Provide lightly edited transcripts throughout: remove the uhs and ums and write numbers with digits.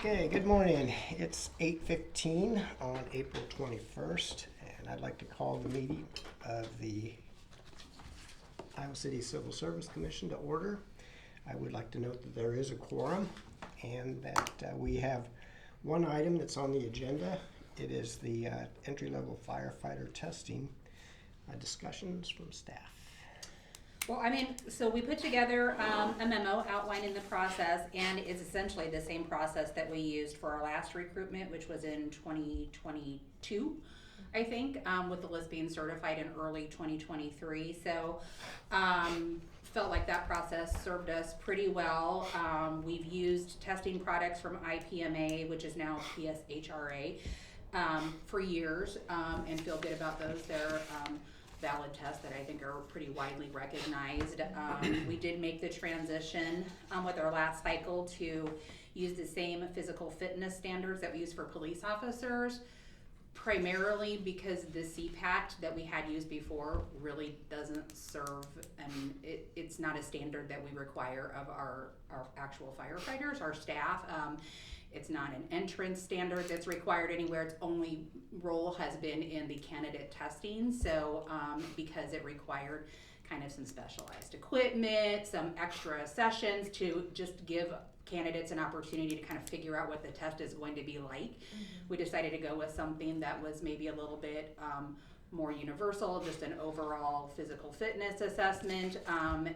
Okay, good morning. It's 8:15 on April 21st, and I'd like to call the meeting of the Iowa City Civil Service Commission to order. I would like to note that there is a quorum and that we have one item that's on the agenda. It is the entry-level firefighter testing. Discussions from staff. Well, so we put together a memo outlining the process, and it's essentially the same process that we used for our last recruitment, which was in 2022, I think, with the list being certified in early 2023. So, felt like that process served us pretty well. We've used testing products from IPMA, which is now PSHRA, for years, and feel good about those. They're valid tests that I think are pretty widely recognized. We did make the transition with our last cycle to use the same physical fitness standards that we use for police officers, primarily because the CPAT that we had used before really doesn't serve, and it's not a standard that we require of our actual firefighters, our staff. It's not an entrance standard that's required anywhere. Its only role has been in the candidate testing. So because it required kind of some specialized equipment, some extra sessions to just give candidates an opportunity to kind of figure out what the test is going to be like, we decided to go with something that was maybe a little bit more universal, just an overall physical fitness assessment,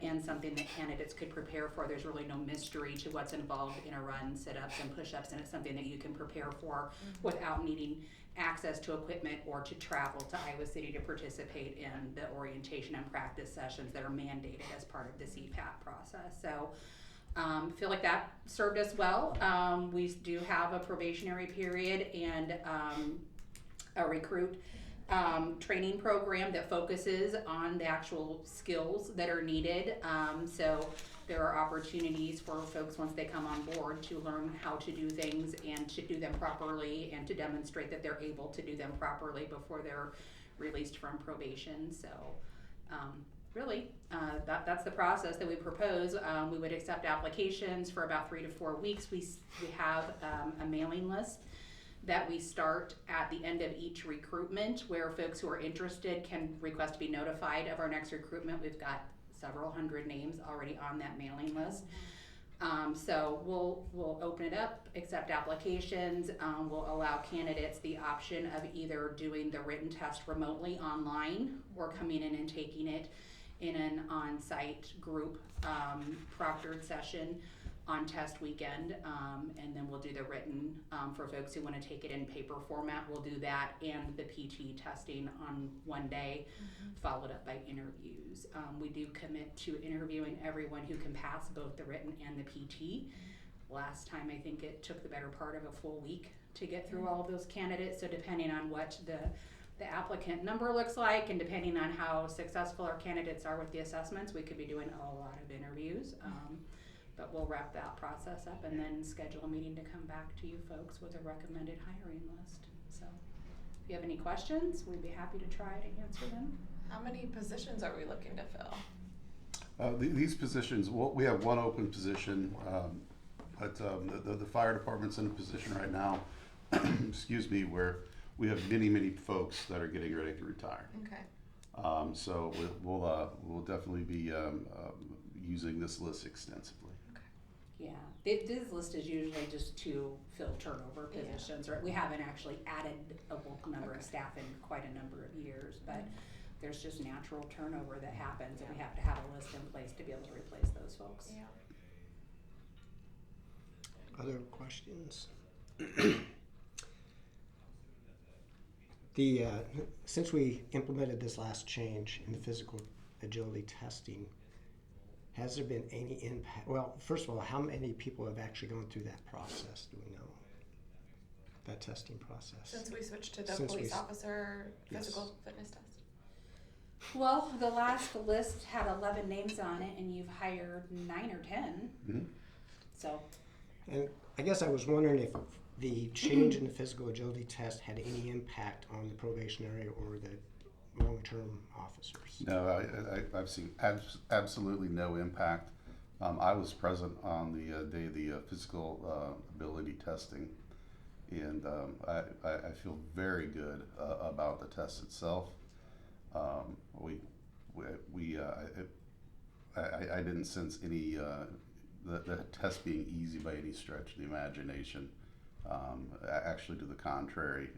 and something that candidates could prepare for. There's really no mystery to what's involved in a run, sit-ups, and push-ups, and it's something that you can prepare for without needing access to equipment or to travel to Iowa City to participate in the orientation and practice sessions that are mandated as part of the CPAT process. So feel like that served us well. We do have a probationary period and a recruit training program that focuses on the actual skills that are needed. So there are opportunities for folks once they come on board to learn how to do things and to do them properly and to demonstrate that they're able to do them properly before they're released from probation. So really, that's the process that we propose. We would accept applications for about 3 to 4 weeks. We have a mailing list that we start at the end of each recruitment, where folks who are interested can request to be notified of our next recruitment. We've got several hundred names already on that mailing list. So we'll open it up, accept applications. We'll allow candidates the option of either doing the written test remotely online or coming in and taking it in an on-site group proctored session on test weekend, and then we'll do the written for folks who want to take it in paper format. We'll do that and the PT testing on one day, followed up by interviews. We do commit to interviewing everyone who can pass both the written and the PT. Last time I think it took the better part of a full week to get through all of those candidates, so depending on what the applicant number looks like and depending on how successful our candidates are with the assessments, we could be doing a lot of interviews. But we'll wrap that process up and then schedule a meeting to come back to you folks with a recommended hiring list. So if you have any questions, we'd be happy to try to answer them. How many positions are we looking to fill? These positions, we have one open position, but the fire department's in a position right now, excuse me, where we have many folks that are getting ready to retire. Okay. So we'll definitely be using this list extensively. Yeah, this list is usually just to fill turnover positions, right? We haven't actually added a bulk number of staff in quite a number of years, but there's just natural turnover that happens, and we have to have a list in place to be able to replace those folks. Yeah. Other questions? Since we implemented this last change in the physical agility testing, has there been any impact? Well, first of all, how many people have actually gone through that process? Do we know? That testing process? Since we switched to the police officer physical fitness test? Well, the last list had 11 names on it, and you've hired 9 or 10. So. And I guess I was wondering if the change in the physical agility test had any impact on the probationary or the long-term officers? No, I've seen absolutely no impact. I was present on the day of the physical ability testing, and I feel very good about the test itself. I didn't sense any the test being easy by any stretch of the imagination. Actually, to the contrary,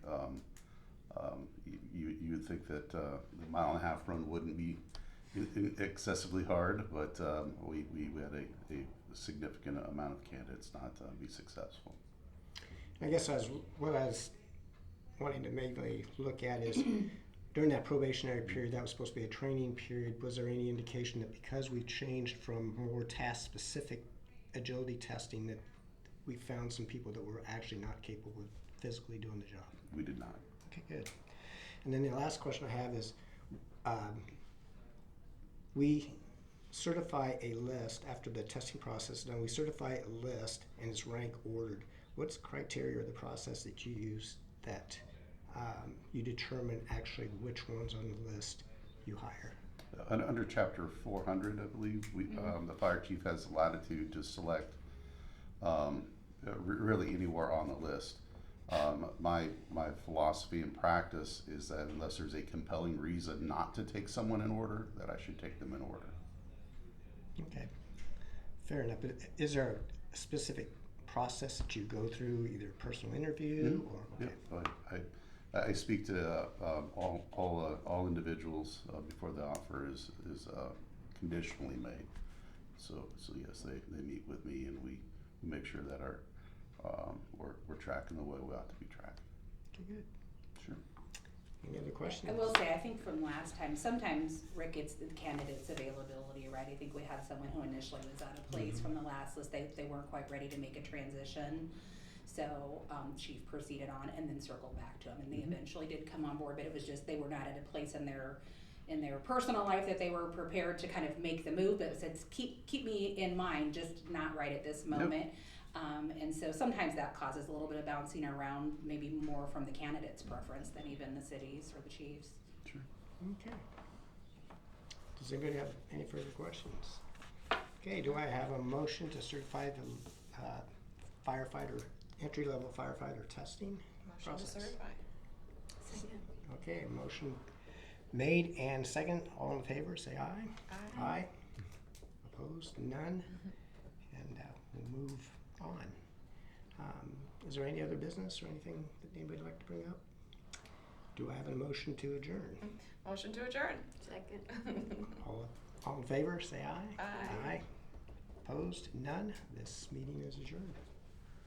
you would think that the mile-and-a-half run wouldn't be excessively hard, but we had a significant amount of candidates not be successful. I guess what I was wanting to mainly look at is during that probationary period, that was supposed to be a training period. Was there any indication that because we changed from more task-specific agility testing that we found some people that were actually not capable of physically doing the job? We did not. Okay, good. And then the last question I have is, we certify a list after the testing process is done. We certify a list and it's rank ordered. What's the criteria or the process that you use that you determine actually which ones on the list you hire? Under Chapter 400, I believe, the fire chief has the latitude to select really anywhere on the list. My philosophy and practice is that unless there's a compelling reason not to take someone in order, that I should take them in order. Okay, fair enough. But is there a specific process that you go through, either personal interview or? Okay. Yeah, but I speak to all individuals before the offer is conditionally made. So yes, they meet with me and we make sure that we're tracking the way we ought to be tracking. Okay, good. Sure. Any other questions? I will say, I think from last time, sometimes Rick gets the candidate's availability, right? I think we had someone who initially was out of place from the last list. They weren't quite ready to make a transition. So chief proceeded on and then circled back to him, and they eventually did come on board, but it was just, they were not at a place in their personal life that they were prepared to kind of make the move, but it said, keep me in mind, just not right at this moment. And so sometimes that causes a little bit of bouncing around, maybe more from the candidate's preference than even the city's or the chief's. Sure. Okay. Does anybody have any further questions? Okay, do I have a motion to certify the entry-level firefighter testing Motion process? to certify. Okay, motion made and second. All in favor, say aye. Aye. Aye. Opposed? None. And we'll move on. Is there any other business or anything that anybody would like to bring up? Do I have a motion to adjourn? Motion to adjourn. Second. All in favor, say aye. Aye. Aye. Opposed? None. This meeting is adjourned.